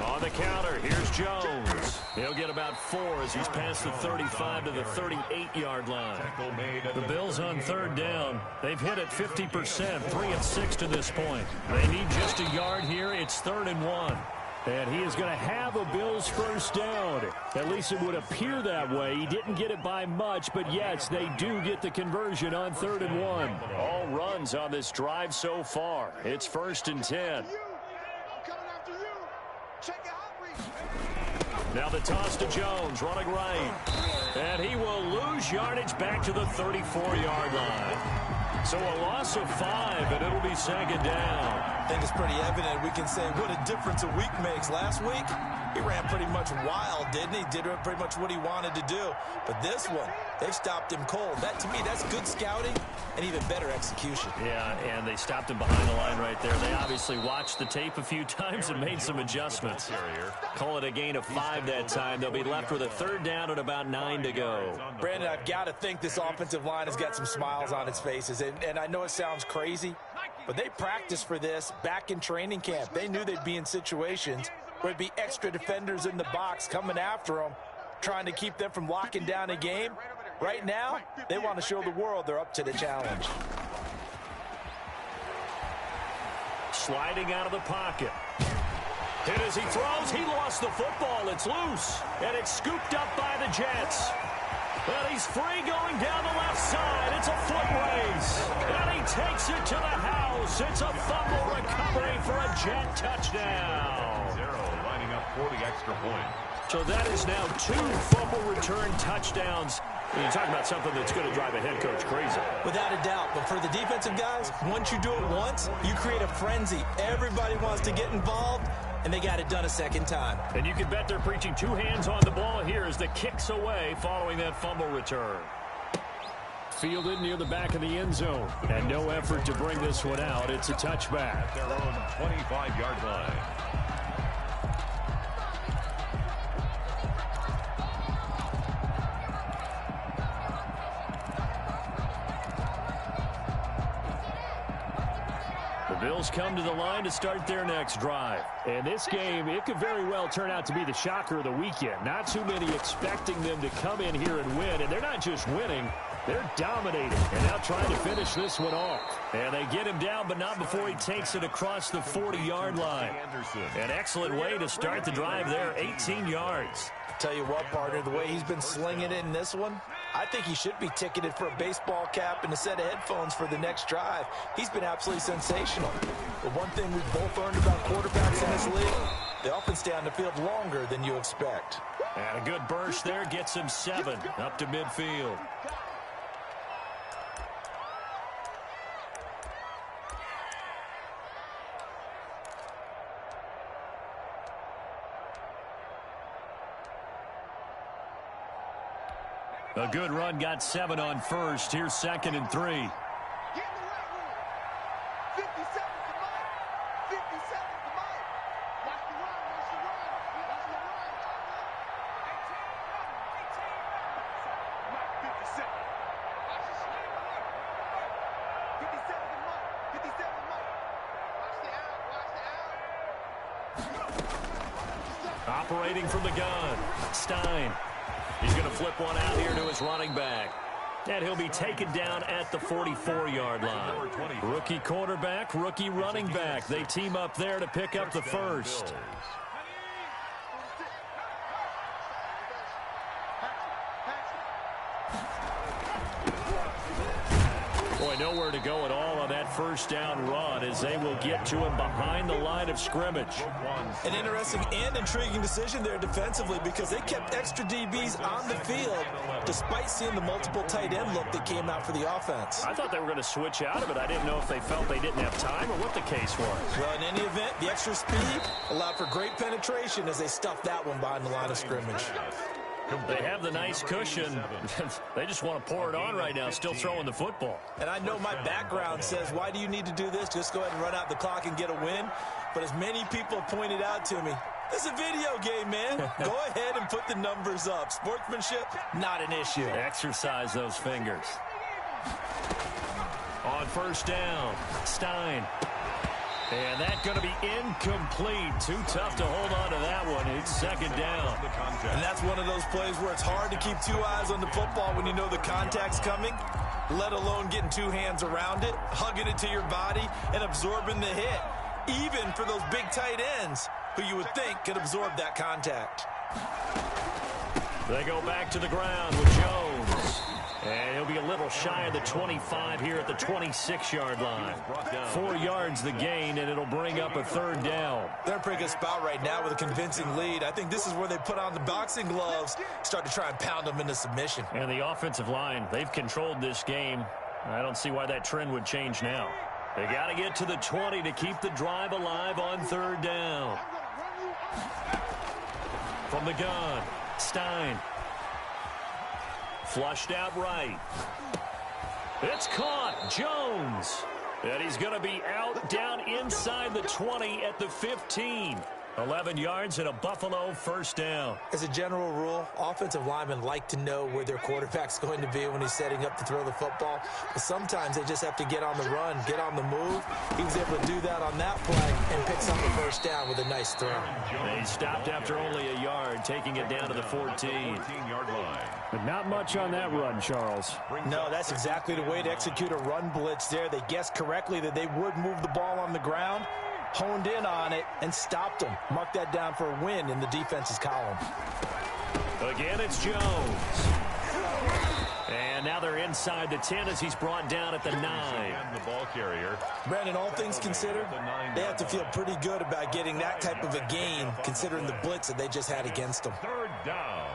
On the counter, here's Jones. He'll get about 4 as he's past the 35 to the 38-yard line. The Bills on 3rd down. They've hit it 50%, 3 of 6 to this point. They need just a yard here. It's 3rd and 1. And he is going to have a Bills first down. At least it would appear that way. He didn't get it by much, but yes, they do get the conversion on 3rd and 1. All runs on this drive so far. It's 1st and 10. Now the toss to Jones, running right. And he will lose yardage back to the 34-yard line. So a loss of 5, and it'll be 2nd down.
I think it's pretty evident. We can say what a difference a week makes. Last week, he ran pretty much wild, didn't he? Did pretty much what he wanted to do. But this one, they've stopped him cold. That, to me, that's good scouting and even better execution.
Yeah, and they stopped him behind the line right there. They obviously watched the tape a few times and made some adjustments. Call it a gain of 5 that time. They'll be left with a 3rd down and about 9 to go.
Brandon, I've got to think this offensive line has got some smiles on its faces. And I know it sounds crazy, but they practiced for this back in training camp. They knew they'd be in situations where there'd be extra defenders in the box coming after them, trying to keep them from locking down a game. Right now, they want to show the world they're up to the challenge.
Sliding out of the pocket. Hit as he throws. He lost the football. It's loose. And it's scooped up by the Jets. Well, he's free going down the left side. It's a foot race. And he takes it to the house. It's a fumble recovery for a Jet touchdown.
Lining up for the extra point.
So that is now 2 fumble return touchdowns. You're talking about something that's going to drive a head coach crazy.
Without a doubt. But for the defensive guys, once you do it once, you create a frenzy. Everybody wants to get involved, and they got it done a second time.
And you can bet they're preaching 2 hands on the ball here as the kick's away following that fumble return. Fielded near the back of the end zone. And no effort to bring this one out. It's a touchback.
At their own 25-yard line.
Bills come to the line to start their next drive. And this game, it could very well turn out to be the shocker of the weekend. Not too many expecting them to come in here and win. And they're not just winning, they're dominating. And now trying to finish this one off. And they get him down, but not before he takes it across the 40-yard line. An excellent way to start the drive there, 18 yards.
Tell you what, partner, the way he's been slinging it in this one, I think he should be ticketed for a baseball cap and a set of headphones for the next drive. He's been absolutely sensational. The one thing we've both learned about quarterbacks in this league, they often stay on the field longer than you expect.
And a good burst there gets him 7 up to midfield. A good run, got 7 on first. Here's 2nd and 3.
Get in the right room. 50 seconds to Mike. 50 seconds to Mike. Watch the run. Watch the run. Watch the run. 18. Mike, 50 seconds. Watch the snap. 50 seconds to Mike. 50 seconds to Mike. Watch the out. Watch the out.
Operating from the gun, Stein. He's going to flip one out here to his running back. And he'll be taken down at the 44-yard line. Rookie quarterback, rookie running back. They team up there to pick up the first. Boy, nowhere to go at all on that first down run as they will get to him behind the line of scrimmage.
An interesting and intriguing decision there defensively because they kept extra DBs on the field despite seeing the multiple tight end look that came out for the offense.
I thought they were going to switch out of it. I didn't know if they felt they didn't have time or what the case was.
Well, in any event, the extra speed allowed for great penetration as they stuffed that one behind the line of scrimmage.
They have the nice cushion. They just want to pour it on right now, still throwing the football.
And I know my background says, why do you need to do this? Just go ahead and run out the clock and get a win. But as many people pointed out to me, this is a video game, man. Go ahead and put the numbers up. Sportsmanship, not an issue.
Exercise those fingers. On first down, Stein. And that's going to be incomplete. Too tough to hold on to that one. It's second down.
And that's one of those plays where it's hard to keep two eyes on the football when you know the contact's coming, let alone getting two hands around it, hugging it to your body, and absorbing the hit, even for those big tight ends who you would think could absorb that contact.
They go back to the ground with Jones. And he'll be a little shy of the 25 here at the 26-yard line. 4 yards the gain, and it'll bring up a third down.
They're in a pretty good spot right now with a convincing lead. I think this is where they put on the boxing gloves, start to try and pound them into submission.
And the offensive line, they've controlled this game. I don't see why that trend would change now. They got to get to the 20 to keep the drive alive on third down. From the gun, Stein. Flushed out right. It's caught. Jones. And he's going to be out down inside the 20 at the 15. 11 yards and a Buffalo first down.
As a general rule, offensive linemen like to know where their quarterback's going to be when he's setting up to throw the football. But sometimes they just have to get on the run, get on the move. He was able to do that on that play and picks up the first down with a nice throw.
He stopped after only a yard, taking it down to the 14-yard line. But not much on that run, Charles.
No, that's exactly the way to execute a run blitz there. They guessed correctly that they would move the ball on the ground, honed in on it, and stopped them. Mark that down for a win in the defense's column.
Again, it's Jones. And now they're inside the 10 as he's brought down at the 9.
The ball carrier.
Brandon, all things considered, they have to feel pretty good about getting that type of a gain, considering the blitz that they just had against them.
Third down.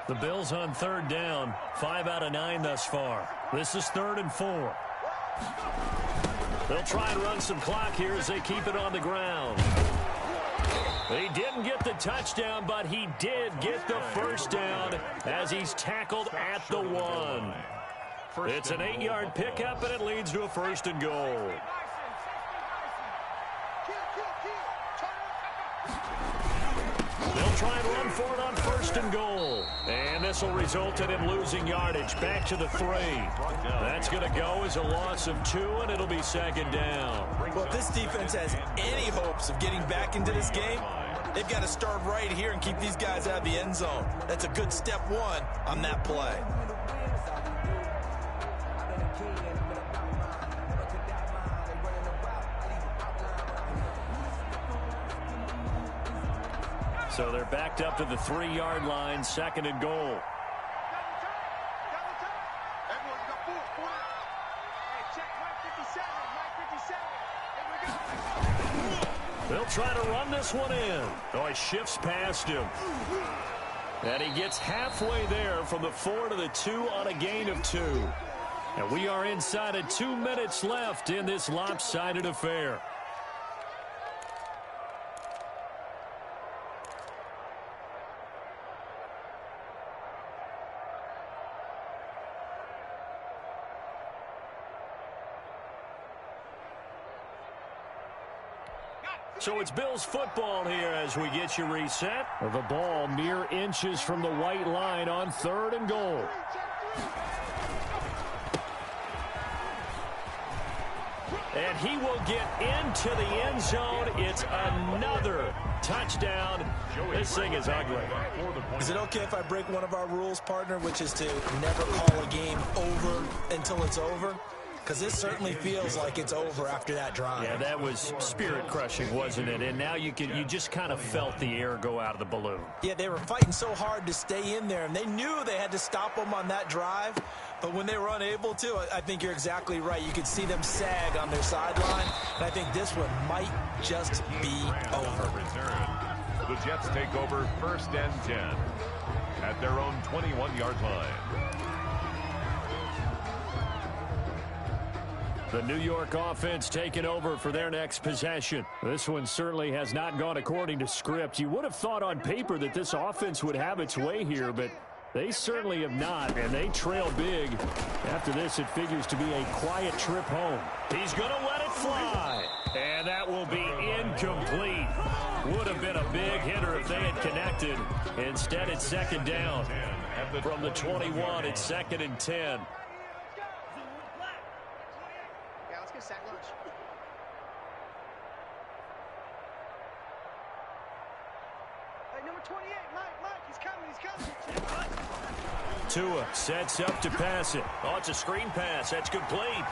The Bills on third down, 5 out of 9 thus far. This is 3rd and 4. They'll try and run some clock here as they keep it on the ground. He didn't get the touchdown, but he did get the first down as he's tackled at the 1. It's an 8-yard pickup, and it leads to a 1st and goal. They'll try and run for it on 1st and goal. And this will result in him losing yardage back to the 3. That's going to go as a loss of 2, and it'll be 2nd down.
Well, if this defense has any hopes of getting back into this game, they've got to start right here and keep these guys out of the end zone. That's a good step 1 on that play.
So they're backed up to the 3-yard line, 2nd and goal. They'll try to run this one in. Oh, he shifts past him. And he gets halfway there from the 4 to the 2 on a gain of 2. And we are inside of 2 minutes left in this lopsided affair. So it's Bills football here as we get you reset. The ball mere inches from the white line on 3rd and goal. And he will get into the end zone. It's another touchdown. This thing is ugly.
Is it okay if I break one of our rules, partner, which is to never call a game over until it's over? Because this certainly feels like it's over after that drive.
Yeah, that was spirit-crushing, wasn't it? And now you just kind of felt the air go out of the balloon.
Yeah, they were fighting so hard to stay in there, and they knew they had to stop them on that drive. But when they were unable to, I think you're exactly right. You could see them sag on their sideline, and I think this one might just be over.
The Jets take over 1st and 10 at their own 21-yard line.
The New York offense taking over for their next possession. This one certainly has not gone according to script. You would have thought on paper that this offense would have its way here, but They certainly have not, and they trail big. After this, it figures to be a quiet trip home. He's going to let it fly, and that will be incomplete. Would have been a big hitter if they had connected. Instead, it's second down. From the 21, it's 2nd and 10.
Yeah, let's get sack lunch. Hey, number 28, Mike, he's coming.
Tua sets up to pass it. Oh, it's a screen pass. That's complete.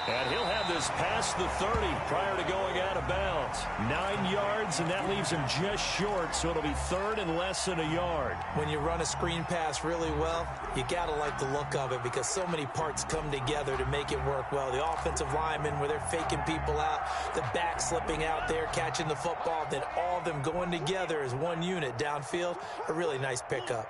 And he'll have this past the 30 prior to going out of bounds. 9 yards, and that leaves him just short, so it'll be 3rd and less than a yard.
When you run a screen pass really well, you got to like the look of it because so many parts come together to make it work well. The offensive linemen, where they're faking people out, the back slipping out there, catching the football, then all of them going together as one unit downfield. A really nice pickup.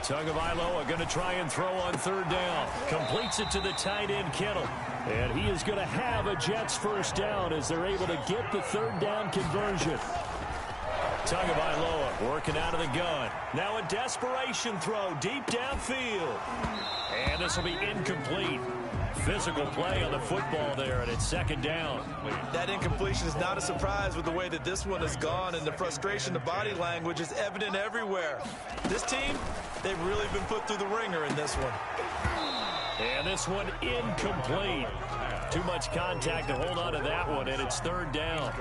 Tagovailoa going to try and throw on 3rd down. Completes it to the tight end, Kittle. And he is going to have a Jets first down as they're able to get the 3rd down conversion. Tagovailoa working out of the gun. Now a desperation throw deep downfield. And this will be incomplete. Physical play on the football there, and it's 2nd down.
That incompletion is not a surprise with the way that this one has gone, and the frustration, the body language is evident everywhere. This team, they've really been put through the ringer in this one.
And this one incomplete. Too much contact to hold on to that one, and it's 3rd down.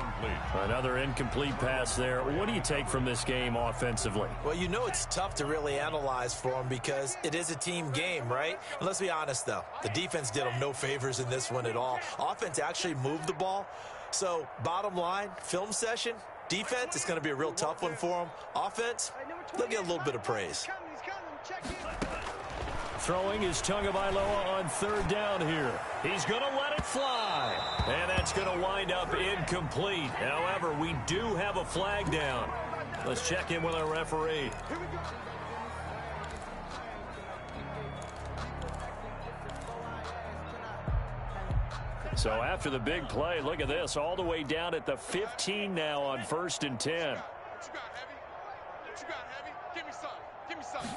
Another incomplete pass there. What do you take from this game offensively?
Well, you know it's tough to really analyze for them because it is a team game, right? And let's be honest, though. The defense did them no favors in this one at all. Offense actually moved the ball. So, bottom line, film session, defense, it's going to be a real tough one for them. Offense, they'll get a little bit of praise.
Throwing is Tagovailoa on 3rd down here. He's going to let it fly. And that's going to wind up incomplete. However, we do have a flag down. Let's check in with our referee. So after the big play, look at this. All the way down at the 15 now on 1st and 10.
What you got, Heavy? What you got, Heavy? Give me some. Give me some.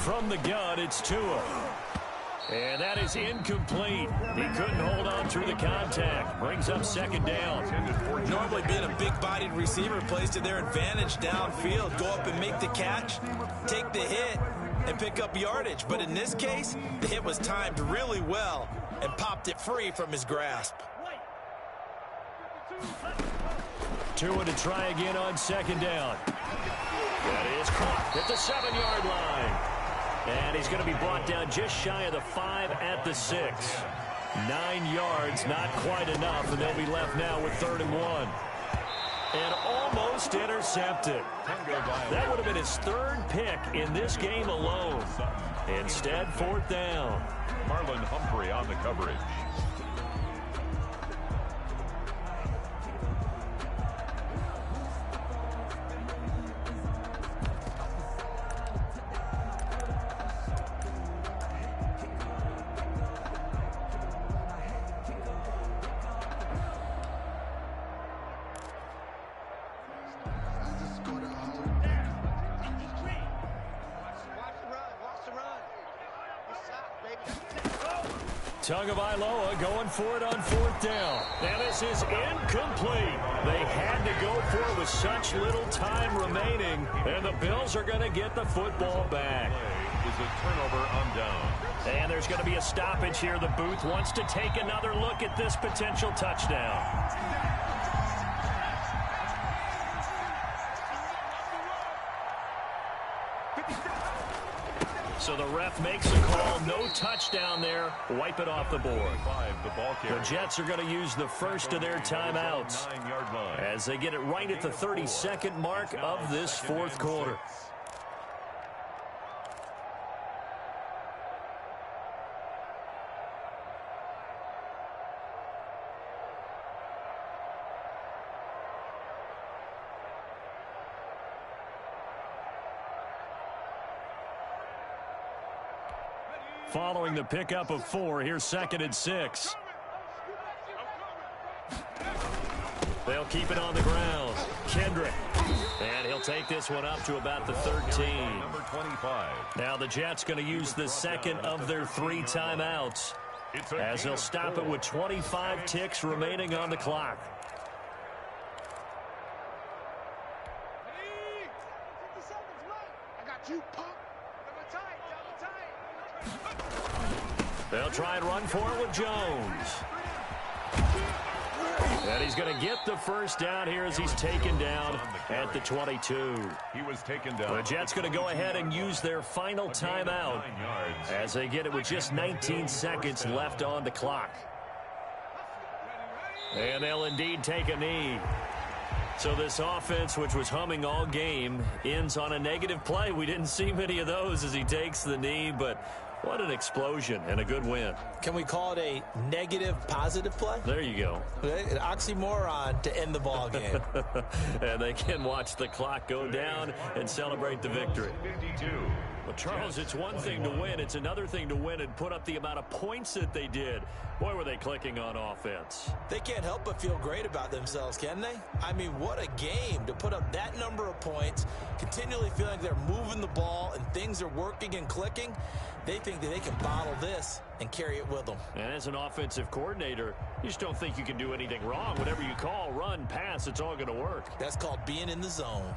From the gun, it's Tua. And that is incomplete. He couldn't hold on through the contact. Brings up 2nd down.
Normally being a big-bodied receiver plays to their advantage downfield. Go up and make the catch, take the hit, and pick up yardage. But in this case, the hit was timed really well and popped it free from his grasp.
Tua to try again on 2nd down. That is caught at the 7-yard line. And he's going to be brought down just shy of the 5 at the 6. 9 yards, not quite enough, and they'll be left now with 3rd and 1. And almost intercepted. That would have been his 3rd pick in this game alone. Instead, 4th down.
Marlon Humphrey on the coverage.
Tagovailoa going for it on 4th down. And this is incomplete. They had to go for it with such little time remaining. And the Bills are going to get the football back.
Is a turnover on down.
And there's going to be a stoppage here. The booth wants to take another look at this potential touchdown. So the ref makes a call. No touchdown there. Wipe it off the board. The Jets are going to use the first of their timeouts as they get it right at the 32nd mark of this 4th quarter. Following the pickup of 4, here's 2nd and 6. They'll keep it on the ground. Kendrick. And he'll take this one up to about the 13.
Number 25.
Now the Jets going to use the second of their 3 timeouts, as they'll stop it with 25 ticks remaining on the clock. They'll try and run for it with Jones. And he's going to get the first down here as he's taken down at the 22.
He was taken down.
The Jets going to go ahead and use their final timeout as they get it with just 19 seconds left on the clock. And they'll indeed take a knee. So this offense, which was humming all game, ends on a negative play. We didn't see many of those as he takes the knee, but what an explosion and a good win.
Can we call it a negative positive play?
There you go.
An oxymoron to end the ball game.
And they can watch the clock go down and celebrate the victory.
52.
Well, Charles, it's one thing to win. It's another thing to win and put up the amount of points that they did. Boy, were they clicking on offense.
They can't help but feel great about themselves, can they? I mean, what a game to put up that number of points, continually feeling like they're moving the ball and things are working and clicking. They think that they can bottle this and carry it with them.
And as an offensive coordinator, you just don't think you can do anything wrong. Whatever you call, run, pass, it's all going to work.
That's called being in the zone.